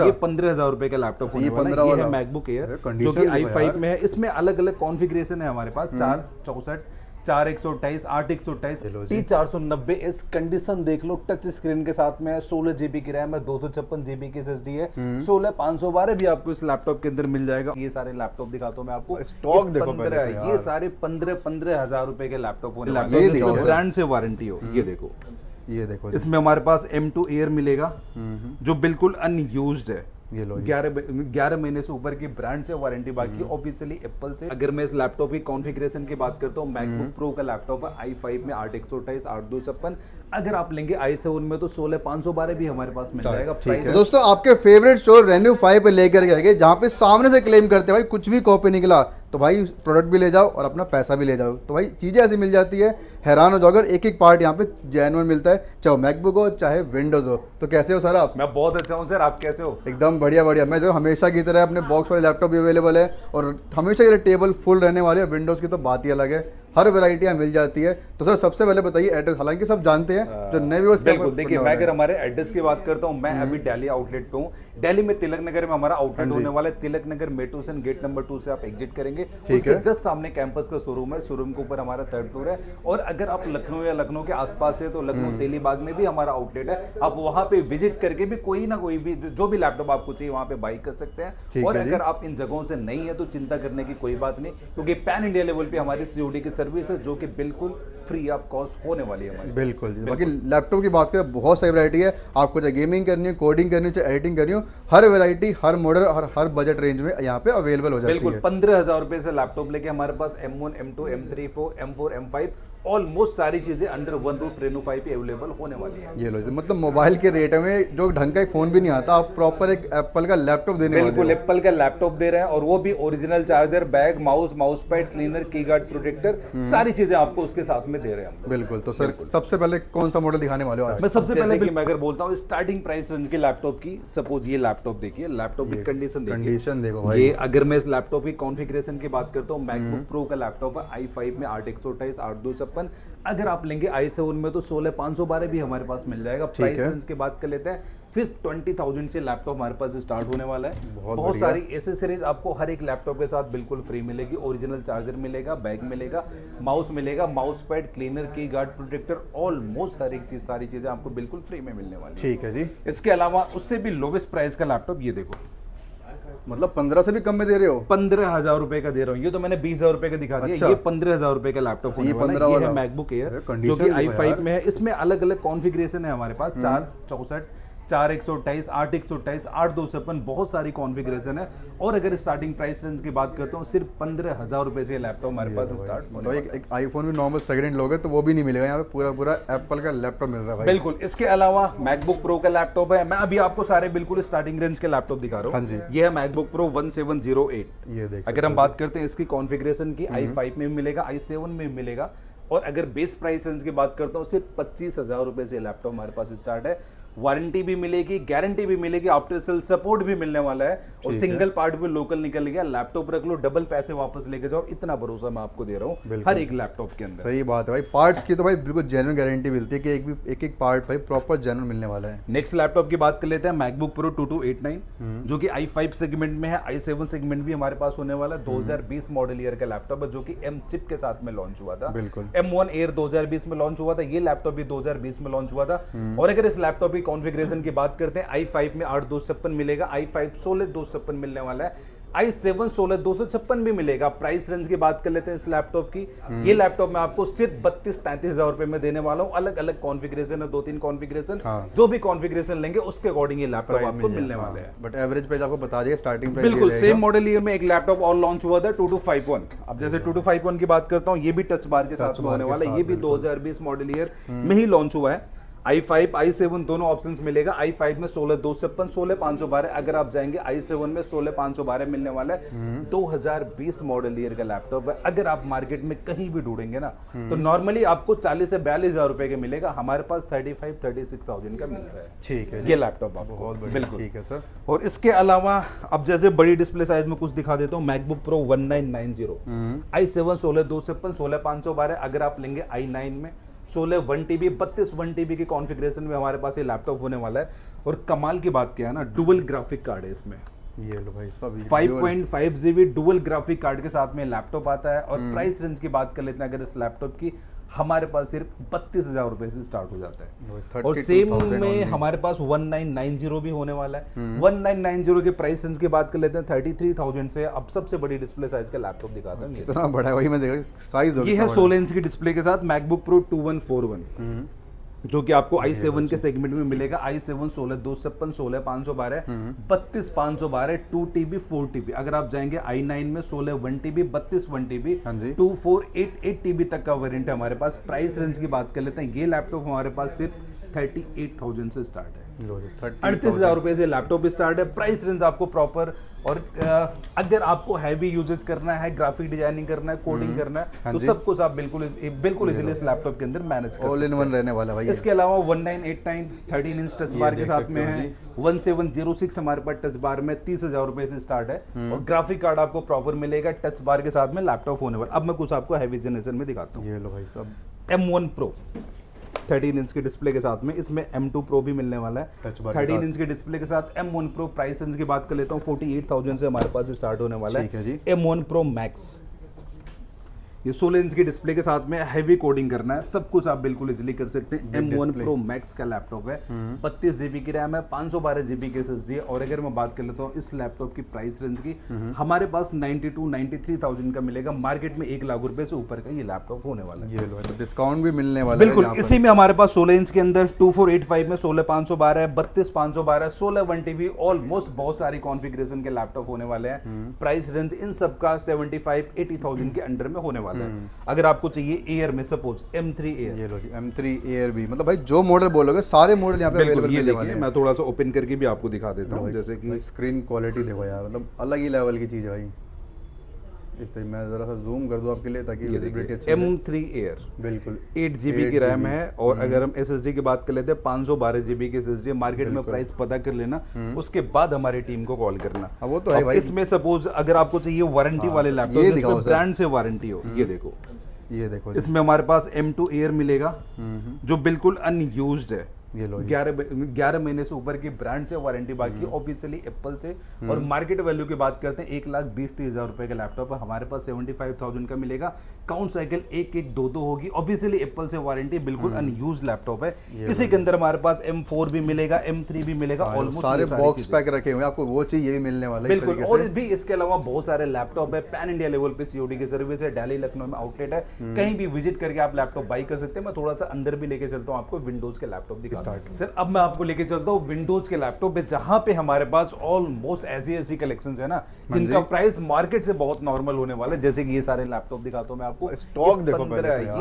ये 15,000 रुपए का लैपटॉप होने वाला है। ये है मैकबुक एयर जो कि i5 में है। इसमें अलग अलग कॉन्फ़िगरेशन है हमारे पास, 464, 4128, 8128, T490S। कंडीशन देख लो, टच स्क्रीन के साथ में है, 16 GB की रैम है, 256 GB की SSD है, 16512 भी आपको इस लैपटॉप के अंदर मिल जाएगा। ये सारे लैपटॉप दिखाता हूँ मैं आपको, स्टॉक देखो पहले तो यार। ये सारे 15,000 रुपए के लैपटॉप होने वाले हैं, जिसमें ब्रांड से वारंटी हो। ये देखो इसमें हमारे पास M2 एयर मिलेगा जो बिल्कुल अनयूज्ड है। ये लो 11 महीने से ऊपर की ब्रांड से वारंटी, बाकी ऑफिशियली एप्पल से। अगर मैं इस लैपटॉप की कॉन्फ़िगरेशन की बात करता हूँ, मैकबुक प्रो का लैपटॉप है, i5 में 8 128 8 256। अगर आप लेंगे i7 में तो 16512 भी हमारे पास मिल जाएगा। ठीक है दोस्तों, आपके फेवरेट स्टोर रेन्यू 5 पे लेकर गए, जहाँ पे सामने से क्लेम करते हैं भाई कुछ भी कॉपी निकला तो भाई प्रोडक्ट भी ले जाओ और अपना पैसा भी ले जाओ। तो भाई चीज़ें ऐसी मिल जाती है, हैरान हो जाओगे। एक एक पार्ट यहाँ पे जेन्युइन मिलता है, चाहे मैकबुक हो चाहे विंडोज हो। तो कैसे हो सर आप? मैं बहुत अच्छा हूँ सर, आप कैसे हो? एकदम बढ़िया बढ़िया। मैं जो हमेशा की तरह अपने बॉक्स वाले लैपटॉप भी अवेलेबल है और हमेशा ये टेबल फुल रहने वाले हैं। विंडोज़ की तो बात ही अलग है, हर वैरायटी यहाँ मिल जाती है। तो सर सबसे पहले बताइए एड्रेस, हालांकि सब जानते हैं जो नए व्यूअर्स। बिल्कुल, देखिए मैं अगर हमारे एड्रेस की बात करता हूँ, मैं अभी दिल्ली आउटलेट पे हूँ। दिल्ली में तिलक नगर में हमारा आउटलेट होने वाला है। तिलक नगर मेट्रो से गेट नंबर 2 से आप एग्जिट करेंगे, उसके जस्ट सामने कैंपस का शोरूम है। शोरूम के ऊपर हमारा 3rd फ्लोर है। और अगर आप लखनऊ या लखनऊ के आसपास है तो लखनऊ तेलीबाग में भी हमारा आउटलेट है। आप वहां पे विजिट करके भी कोई ना कोई भी जो भी लैपटॉप आपको चाहिए वहां पे बाई कर सकते हैं। और अगर आप इन जगहों से नहीं है तो चिंता करने की कोई बात नहीं, क्योंकि पैन इंडिया लेवल पे हमारी COD की सर्विस है जो कि बिल्कुल फ्री ऑफ कॉस्ट होने वाली है हमारी। बिल्कुल। बाकी लैपटॉप की बात करें, बहुत सारी वैरायटी है। आपको चाहे गेमिंग करनी है, कोडिंग करनी है, चाहे एडिटिंग करनी हो, हर वैरायटी, हर मॉडल और हर बजट रेंज में यहाँ पे अवेलेबल हो जाती है। बिल्कुल 15,000 रुपए से लैपटॉप लेके हमारे पास M1 M2 M3 M4 M5 almost सारी चीजें अंडर वन रूफ रेनो 5 पे अवेलेबल होने वाली है। ये लो, मतलब मोबाइल के रेट में जो ढंग का एक फोन भी नहीं आता, आप प्रॉपर एक एप्पल का लैपटॉप देने वाले हो। बिल्कुल एप्पल का लैपटॉप दे रहे हैं, और वो भी original charger, bag, mouse pad, cleaner, की गार्ड प्रोटेक्टर, सारी चीजें आपको उसके साथ में दे रहे हैं। बिल्कुल। तो सर सबसे पहले कौन सा मॉडल दिखाने वाले हो आज? मैं सबसे पहले कि मैं अगर बोलता हूँ स्टार्टिंग प्राइस रेंज के लैपटॉप की, सपोज ये लैपटॉप देखिए, लैपटॉप की कंडीशन देखो भाई। ये अगर मैं इस लैपटॉप की कॉन्फ़िगरेशन की बात करता हूँ, मैकबुक प्रो का लैपटॉप है, i5 में 8 128 8 256। अगर आप लेंगे i7 में तो 16512 भी हमारे पास मिल जाएगा। प्राइस रेंज की बात कर लेते हैं, सिर्फ 20,000 से लैपटॉप हमारे पास स्टार्ट होने वाला है। बहुत सारी एसेसरीज आपको हर एक लैपटॉप के साथ बिल्कुल फ्री मिलेगी। ओरिजिनल चार्जर मिलेगा, बैग मिलेगा, माउस मिलेगा, माउस पैड, क्लीनर, की गार्ड प्रोटेक्टर, ऑलमोस्ट हर एक चीज, सारी चीजें आपको बिल्कुल फ्री में मिलने वाली है। ठीक है जी। इसके अलावा उससे भी लोवेस्ट प्राइस का लैपटॉप ये देखो, मतलब 15 से भी कम में दे रहे हो? 15,000 रुपए का दे रहा हूँ। ये तो मैंने 20,000 रुपए का दिखा दिया। अच्छा। ये 15,000 रुपए का लैपटॉप होने वाला है। ये है मैकबुक एयर जो कि i5 में है। इसमें अलग अलग कॉन्फ़िगरेशन है हमारे पास, 464, 4 128 8 128 8 256, बहुत सारी कॉन्फ़िगरेशन है। और अगर स्टार्टिंग प्राइस रेंज की बात करता हूँ, सिर्फ 15,000 रुपए से लैपटॉप हमारे पास स्टार्ट होने वाला है। एक आईफोन भी नॉर्मल सेकंड हैंड लोगे तो वो भी नहीं मिलेगा, यहाँ पे पूरा एप्पल का लैपटॉप मिल रहा है भाई। बिल्कुल। इसके अलावा मैकबुक प्रो का लैपटॉप है। मैं अभी आपको सारे बिल्कुल स्टार्टिंग रेंज के लैपटॉप दिखा रहा हूँ। ये है मैकबुक प्रो 1708। ये देखिए, अगर हम बात करते हैं इसकी कॉन्फ़िगरेशन की, i5 में मिलेगा, i7 में मिलेगा। और अगर बेस प्राइस रेंज की बात करता हूँ, सिर्फ 25,000 रुपए से लैपटॉप हमारे पास स्टार्ट है। वारंटी भी मिलेगी, गारंटी भी मिलेगी, आफ्टर सेल सपोर्ट भी मिलने वाला है। और सिंगल पार्ट भी लोकल निकल गया, लैपटॉप रख लो, डबल पैसे वापस लेके जाओ, इतना भरोसा मैं आपको दे रहा हूँ हर एक लैपटॉप के अंदर। सही बात है भाई। पार्ट्स की तो भाई बिल्कुल जेन्युइन गारंटी मिलती है कि एक पार्ट भाई प्रॉपर जेन्युइन मिलने वाला है। नेक्स्ट लैपटॉप की बात कर लेते हैं, मैकबुक प्रो 2289 जो कि i5 सेगमेंट में है। i7 सेगमेंट भी हमारे पास होने वाला है। 2020 मॉडल ईयर का लैपटॉप है जो कि M चिप के साथ में लॉन्च हुआ था। बिल्कुल। M1 एयर 2020 में लॉन्च हुआ था। ये लैपटॉप भी 2020 में लॉन्च हुआ था। और अगर इस लैपटॉप की कॉन्फ़िगरेशन की बात करते हैं, i5 में 8 256 मिलेगा, i5 16 256 मिलने वाला है, i7 16 256 भी मिलेगा। प्राइस रेंज की बात कर लेते हैं इस लैपटॉप की। ये लैपटॉप मैं आपको सिर्फ 32-33,000 रुपए में देने वाला हूँ। अलग अलग कॉन्फ़िगरेशन है, 2-3 कॉन्फ़िगरेशन। जो भी कॉन्फ़िगरेशन लेंगे उसके अकॉर्डिंग ये लैपटॉप आपको मिलने वाले हैं। बट एवरेज प्राइस आपको बता दिया, स्टार्टिंग प्राइस बिल्कुल सेम मॉडल ईयर में एक लैपटॉप और लॉन्च हुआ था, 2251। अब जैसे 2251 की बात करता हूँ, ये भी टच बार के साथ होने वाला है। ये भी 2020 मॉडल ईयर में ही लॉन्च हुआ है। i5 i7 दोनों ऑप्शंस मिलेगा। i5 में 16 256 16 512। अगर आप जाएंगे i7 में 16 512 मिलने वाला है। 2020 मॉडल ईयर का लैपटॉप है। अगर आप मार्केट में कहीं भी ढूंढेंगे ना तो नॉर्मली आपको 40 से 42,000 रुपए का मिलेगा। हमारे पास 35-36,000 का मिल रहा है। ठीक है ये लैपटॉप आपको बहुत बढ़िया। बिल्कुल ठीक है सर। और इसके अलावा अब जैसे बड़ी डिस्प्ले साइज में कुछ दिखा देता हूँ, मैकबुक प्रो 1990 i7 16 256 16 512। अगर आप लेंगे i9 में 16 1 TB 32 1 TB के कॉन्फ़िगरेशन में हमारे पास ये लैपटॉप होने वाला है। और कमाल की बात क्या है ना, डुअल ग्राफिक कार्ड है इसमें, ये लो भाई सब 5.5 GB डुअल ग्राफिक कार्ड के साथ में लैपटॉप आता है। और प्राइस रेंज की बात कर लेते हैं अगर इस लैपटॉप की, हमारे पास सिर्फ 32,000 रुपए से स्टार्ट हो जाता है। और सेम में हमारे पास 1990 भी होने वाला है। 1990 के प्राइस रेंज की बात कर लेते हैं 33,000 से। अब सबसे बड़ी डिस्प्ले साइज का लैपटॉप दिखाता हूँ, इतना बड़ा है वही मैं देख रहा हूँ, साइज ये है 16 इंच की डिस्प्ले के साथ मैकबुक प्रो 2141, जो कि आपको i7 के सेगमेंट में मिलेगा। i7 16 256 16 512 32 512 2 TB 4 TB। अगर आप जाएंगे i9 में 16 1 TB 32 1 TB 2488 TB तक का वेरिएंट है हमारे पास। प्राइस रेंज की बात कर लेते हैं, ये लैपटॉप हमारे पास सिर्फ 38,000 से स्टार्ट है। 38,000 रुपए से लैपटॉप स्टार्ट है। प्राइस रेंज आपको प्रॉपर। और अगर आपको हैवी यूजेस करना है, ग्राफिक डिजाइनिंग करना है, कोडिंग करना है, तो सब कुछ आप बिल्कुल इजीली इस लैपटॉप के अंदर मैनेज कर सकते हैं। ऑल इन वन रहने वाला भाई। इसके अलावा 1989 13 इंच टच बार के साथ में है। 1706 हमारे पास टच बार में 30,000 रुपए से स्टार्ट है। और ग्राफिक कार्ड आपको प्रॉपर मिलेगा टच बार के साथ में लैपटॉप होने वाला। अब मैं कुछ आपको हैवी जनरेशन में दिखाता हूँ। ये लो भाई सब M1 Pro 13 इंच की डिस्प्ले के साथ में, इसमें M2 Pro भी मिलने वाला है। 13 इंच की डिस्प्ले के साथ M1 Pro। प्राइस रेंज की बात कर लेता हूँ 48,000 से हमारे पास स्टार्ट होने वाला है। M1 Pro Max, ये 16 इंच की डिस्प्ले के साथ में हैवी कोडिंग करना है, सब कुछ आप बिल्कुल इजीली कर सकते हैं। M1 Pro Max का लैपटॉप है। 32 GB की रैम है, 512 GB की SSD है। और अगर मैं बात कर लेता हूँ इस लैपटॉप की प्राइस रेंज की, हमारे पास 93,000 का मिलेगा। मार्केट में 1 लाख रुपए से ऊपर का ये लैपटॉप होने वाला है। ये लो तो डिस्काउंट भी मिलने वाला है बिल्कुल। इसी में हमारे पास 16 इंच के अंदर 2485 में 16 512 है, 32 512 16 1 TB, ऑलमोस्ट बहुत सारी कॉन्फ़िगरेशन के लैपटॉप होने वाले हैं। प्राइस रेंज इन सब का 75-80,000 के अंडर में होने वाला है। अगर आपको चाहिए एयर में सपोज M3 एयर, ये लो जी M3 एयर भी, मतलब भाई जो मॉडल बोलोगे सारे मॉडल यहाँ पे अवेलेबल ये मिलने वाले देखिए, हैं। मैं थोड़ा सा ओपन करके भी आपको दिखा देता हूँ, जैसे कि स्क्रीन क्वालिटी देखो यार, मतलब अलग ही लेवल की चीज़ है भाई। इससे मैं जरा सा जूम कर दूं आपके लिए ताकि विजिबिलिटी अच्छी हो। M3 एयर बिल्कुल 8 GB की रैम है। और अगर हम SSD की बात कर लेते हैं 512 GB की SSD, मार्केट में प्राइस पता कर लेना, उसके बाद हमारी टीम को कॉल करना। वो तो है भाई। इसमें सपोज अगर आपको चाहिए वारंटी वाले लैपटॉप जिसमें ब्रांड से वारंटी हो, ये देखो इसमें हमारे पास M2 एयर मिलेगा जो बिल्कुल अनयूज्ड है। ये लो 11 महीने से ऊपर की ब्रांड से वारंटी बाकी ऑफिशियली एप्पल से। और मार्केट वैल्यू की बात करते हैं 1,20,30,000 रुपए का लैपटॉप है, हमारे पास 75,000 का मिलेगा। काउंट साइकिल 1-1 2-2 होगी। ऑफिशियली एप्पल से वारंटी, बिल्कुल अनयूज्ड लैपटॉप है। इसी के अंदर हमारे पास M4 भी मिलेगा, M3 भी मिलेगा। ऑलमोस्ट सारे बॉक्स पैक रखे हुए, आपको वो चाहिए ये भी मिलने वाला है बिल्कुल। और भी इसके अलावा बहुत सारे लैपटॉप है, पैन इंडिया लेवल पे COD की सर्विस है, दिल्ली लखनऊ में आउटलेट है, कहीं भी विजिट करके आप लैपटॉप बाई कर सकते हैं। मैं थोड़ा सा अंदर भी लेके चलता हूँ आपको, विंडोज के लैपटॉप दिखाता हूँ। सर अब मैं आपको लेके चलता हूँ विंडोज के लैपटॉप पे, जहां पे हमारे पास ऑलमोस्ट ऐसी कलेक्शंस है ना जिनका प्राइस मार्केट से बहुत नॉर्मल होने वाला है। जैसे कि ये सारे लैपटॉप दिखाता हूँ मैं आपको, स्टॉक देखो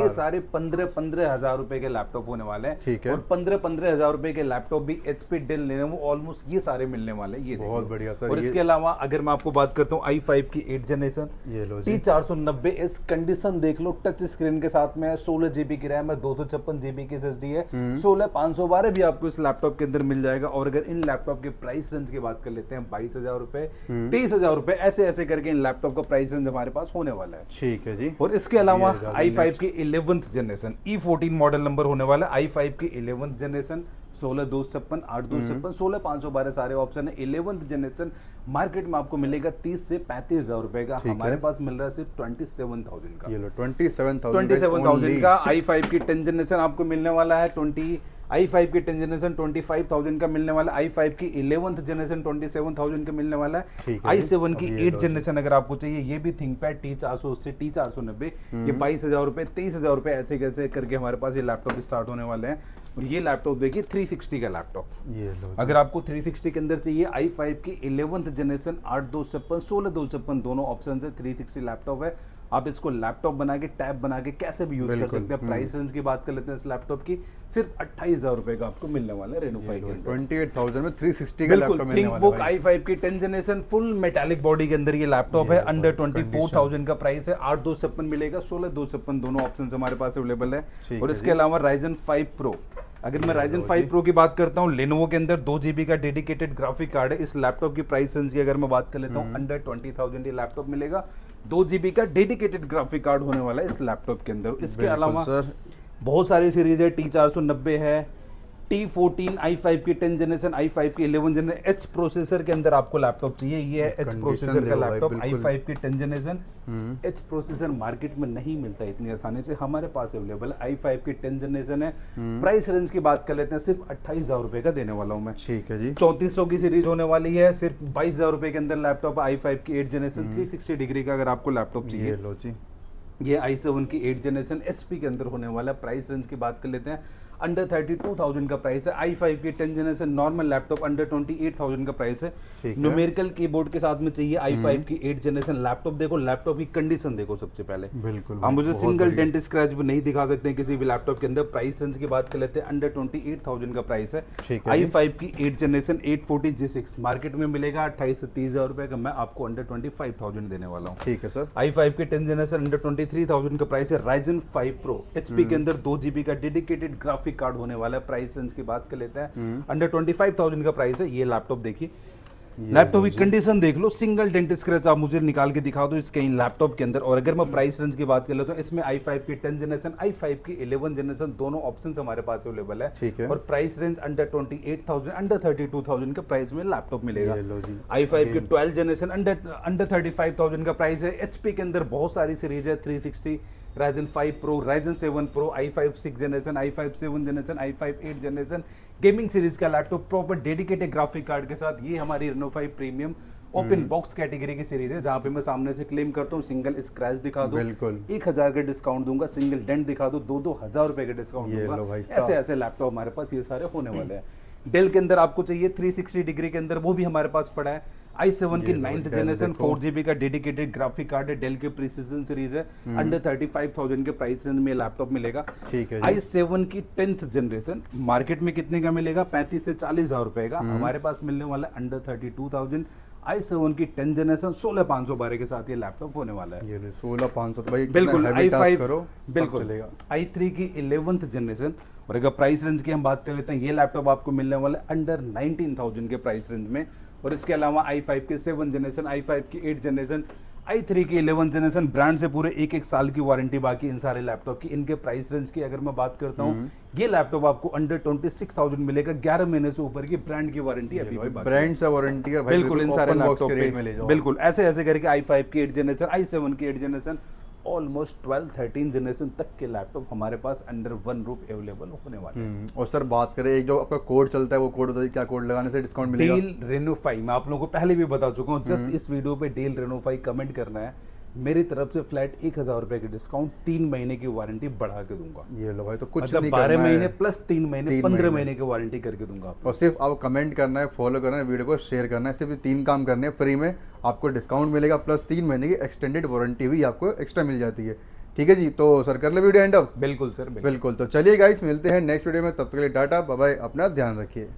ये सारे 15 हजार रुपए के लैपटॉप होने वाले हैं। ठीक है। और 15 हजार रुपए के लैपटॉप भी HP डेल लेनोवो ऑलमोस्ट ये सारे मिलने वाले हैं। ये बहुत बढ़िया सर। और इसके अलावा अगर मैं आपको बात करता हूँ i5 की 8 जनरेशन, ये लो जी T490S कंडीशन देख लो, टच स्क्रीन के साथ में 16 GB की रैम है, 256 GB की SSD है, 16 512 भी आपको इस लैपटॉप के अंदर मिल जाएगा। और अगर इन लैपटॉप के प्राइस रेंज की बात कर लेते हैं 22,000 रुपए 23,000 रुपए, ऐसे करके इन लैपटॉप का प्राइस रेंज हमारे पास होने वाला है। ठीक है जी। और इसके अलावा i5 की 11th generation E14 model number होने वाला है। i5 की 11th जनरेशन 16 256 8 256 16 512 सारे ऑप्शन है। 11th जनरेशन मार्केट में आपको मिलेगा 30 से 35,000 रुपए का, हमारे पास मिल रहा है सिर्फ 27,000 का। ये लो 27,000 का। i5 की 10 जनरेशन आपको मिलने वाला है i5 की 10 जनरेशन 25,000 का मिलने वाला है। i5 की 11th जनरेशन 27,000 का मिलने वाला है। i7 की 8 जनरेशन अगर आपको चाहिए, ये भी थिंकपैड T480 T490, ये 22,000 रुपए 23,000 रुपए ऐसे कैसे करके हमारे पास ये लैपटॉप स्टार्ट होने वाले हैं। और ये लैपटॉप देखिए 360 का लैपटॉप, ये लो अगर आपको 360 के अंदर चाहिए i5 की 11th जनरेशन 8 256 16 256 दोनों ऑप्शन है। 360 लैपटॉप है, आप इसको लैपटॉप बना के टैब बना के कैसे भी यूज कर सकते हैं। प्राइस रेंज की बात कर लेते हैं इस लैपटॉप की, सिर्फ 28,000 रुपए का आपको मिलने वाला है Reno 5 के अंदर। 28,000 में 360 का लैपटॉप मिलने वाला थिंकबुक i5 की 10 जनरेशन फुल मेटालिक बॉडी के अंदर ये लैपटॉप है, अंडर 24,000 का प्राइस है। 8 256 मिलेगा, 16 256 दोनों ऑप्शन हमारे पास अवेलेबल है। और इसके अलावा Ryzen 5 Pro, अगर मैं Ryzen 5 Pro की बात करता हूँ, Lenovo के अंदर 2 GB का डेडिकेटेड ग्राफिक कार्ड है। इस लैपटॉप की प्राइस रेंज की अगर मैं बात कर लेता हूँ, अंडर 20,000 ये लैपटॉप मिलेगा। 2 GB का डेडिकेटेड ग्राफिक कार्ड होने वाला है इस लैपटॉप के अंदर। इसके अलावा बहुत सारी सीरीज है, T490 है, T14 i5 की 10 जनरेशन, i5 की 11 जनरेशन, एच प्रोसेसर के अंदर आपको लैपटॉप चाहिए, ये है एच प्रोसेसर का लैपटॉप, i5 की 10 जनरेशन। एच प्रोसेसर मार्केट में नहीं मिलता इतनी आसानी से, हमारे पास अवेलेबल है, i5 की 10 जनरेशन है। प्राइस रेंज की बात कर लेते हैं, सिर्फ 28,000 रुपए का देने वाला हूँ मैं। ठीक है जी। 3400 की सीरीज होने वाली है, सिर्फ 22,000 रुपए के अंदर लैपटॉप, i5 की 8 जनरेशन 360 डिग्री का अगर आपको लैपटॉप चाहिए। ये लो जी, ये i7 की 8 जनरेशन HP के अंदर होने वाला है। प्राइस रेंज की बात कर लेते हैं, अंडर 32,000 का प्राइस है। i5 की 10 जनरेशन नॉर्मल लैपटॉप अंडर 28,000 का प्राइस है। न्यूमेरिकल कीबोर्ड के साथ में चाहिए i5 की 8 जनरेशन लैपटॉप। देखो लैपटॉप की कंडीशन देखो सबसे पहले, बिल्कुल हम मुझे सिंगल डेंट स्क्रैच भी नहीं दिखा सकते हैं किसी भी लैपटॉप के अंदर। प्राइस रेंज की बात कर लेते हैं, अंडर 28,000 का प्राइस है। i5 की 8 जनरेशन 840 G6 मार्केट में मिलेगा 28 से 30,000 रुपए का, मैं आपको अंडर 25,000 देने वाला हूँ। ठीक है सर। i5 की 10 जनरेशन अंडर 23,000 का प्राइस है। Ryzen 5 Pro HP के अंदर 2 GB का डेडिकेटेड ग्राफिक कार्ड होने वाला है। प्राइस रेंज की बात कर लेते हैं, अंडर 25,000 का प्राइस है। ये लैपटॉप देखिए, लैपटॉप की कंडीशन देख लो, सिंगल डेंट स्क्रैच आप मुझे निकाल के दिखा दो इसके लैपटॉप के अंदर। और अगर मैं प्राइस रेंज की बात कर लेता हूँ, इसमें i5 की 10 जनरेशन, i5 की 11 जनरेशन दोनों ऑप्शन हमारे पास अवेलेबल है। ठीक है। और प्राइस रेंज अंडर 28,000 अंडर 32,000 का प्राइस में लैपटॉप मिलेगा। i5 की 12 जनरेशन अंडर 35,000 का प्राइस है। HP के अंदर बहुत सारी सीरीज है, 360, Ryzen 5 Pro, Ryzen 7 Pro, i5 6 generation, i5 7 generation, i5 8 generation gaming series का laptop proper dedicated graphic card के साथ। ये हमारी Reno 5 premium open box category की सीरीज है, जहां पे मैं सामने से क्लेम करता हूँ सिंगल स्क्रैच दिखा दो, 1,000 का डिस्काउंट दूंगा, सिंगल डेंट दिखा दो, 2,000 रुपए का डिस्काउंट दूंगा। ऐसे ऐसे लैपटॉप हमारे पास ये सारे होने वाले हैं। डेल के अंदर आपको चाहिए 360 डिग्री के अंदर, वो भी हमारे पास पड़ा है। i7 की 9th जनरेशन 4 GB का डेडिकेटेड ग्राफिक कार्ड है, डेल के प्रिसीजन सीरीज है। अंडर 35,000 के प्राइस रेंज में लैपटॉप मिलेगा। ठीक है। i7 की 10th जनरेशन मार्केट में कितने का मिलेगा? 35 से 40,000 रुपए का, हमारे पास मिलने वाला अंडर 32,000। i7 की 10 जनरेशन 16,512 के साथ ये लैपटॉप होने वाला है। ये 16,500 तो भाई बिल्कुल i5 करो, बिल्कुल i3 की 11th जनरेशन। और अगर प्राइस रेंज की हम बात कर लेते हैं, ये लैपटॉप आपको मिलने वाला है अंडर 19,000 के प्राइस रेंज में। और इसके अलावा i5 की 7 जनरेशन, i5 की 8 जनरेशन, i3 की 11 जनरेशन, ब्रांड से पूरे एक साल की वारंटी बाकी इन सारे लैपटॉप की। इनके प्राइस रेंज की अगर मैं बात करता हूँ, ये लैपटॉप आपको अंडर 26,000 मिलेगा, 11 महीने से ऊपर की ब्रांड की वारंटी अभी भी ब्रांड से वारंटी है भाई, बिल्कुल इन सारे लैपटॉप पे बिल्कुल ऐसे ऐसे करके i5 की 8 जनरेशन, i7 की 8 जनरेशन, ऑलमोस्ट 12-13 जनरेशन तक के लैपटॉप हमारे पास अंडर वन रूफ अवेलेबल होने वाले हैं। और सर बात करें एक जो आपका कोड चलता है, वो कोड बताइए, क्या कोड लगाने से डिस्काउंट मिलेगा? डेल रेनो 5, मैं आप लोगों को पहले भी बता चुका हूँ, जस्ट इस वीडियो पे डेल रेनो 5 कमेंट करना है, मेरी तरफ से फ्लैट 1,000 रुपए की डिस्काउंट, 3 महीने की वारंटी बढ़ा के दूंगा। ये लो भाई, तो कुछ मतलब नहीं 12 करना महीने है, प्लस 3 महीने 15 महीने की वारंटी करके दूंगा। और सिर्फ आपको कमेंट करना है, फॉलो करना है, वीडियो को शेयर करना है, सिर्फ 3 काम करने हैं, फ्री में आपको डिस्काउंट मिलेगा, प्लस 3 महीने की एक्सटेंडेड वारंटी भी आपको एक्स्ट्रा मिल जाती है। ठीक है जी, तो सर कर ले वीडियो एंड अप। बिल्कुल सर, बिल्कुल। तो चलिए गाइस, मिलते हैं नेक्स्ट वीडियो में, तब तक के लिए टाटा बाय बाय, अपना ध्यान रखिए।